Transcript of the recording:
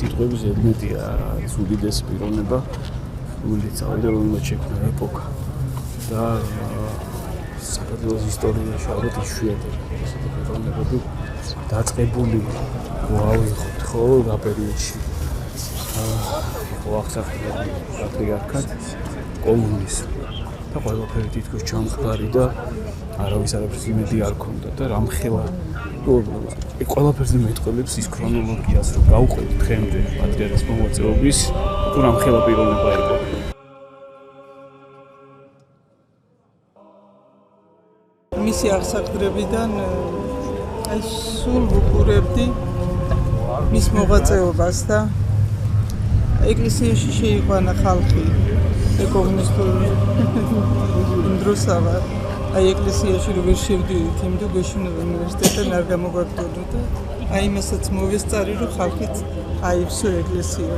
თითქოს ედმეტია უდიდესი პიროვნება, რომელიც წავიდა რომელმაც შექმნა ეპოქა და საქართველოს ისტორიაში ალბათ იშვიათი ესეთი პიროვნებები დაწყებული მოავიღოთ ხო რა პერიოდში ახსახლებდა პატრიარქად კომუნიზმი და ყველაფერი თითქოს ჩამხდარი და არავის იმედი არ ქონდა და რამხელა ყველაფერზე მეტყველებს ის ქრონოლოგიას რომ გავყვეთ დღემდე პატრიარქის მოღვაწეობის თუ რამხელა პიროვნება იყო მისი აღსაყდრებიდან აი სულ ვუყურებდი მის მოღვაწეობას და ეკლესიაში შეიყვანა ხალხი კომუნისტური დროსავა აი ეკლესიაში რო ვერ შევდივით იმდო გეშუნება უნივერსიტეტიდან არ გამოგვაგდოდა აი იმასაც მოვესწარი რომ ხალხიც აივსო ეკლესია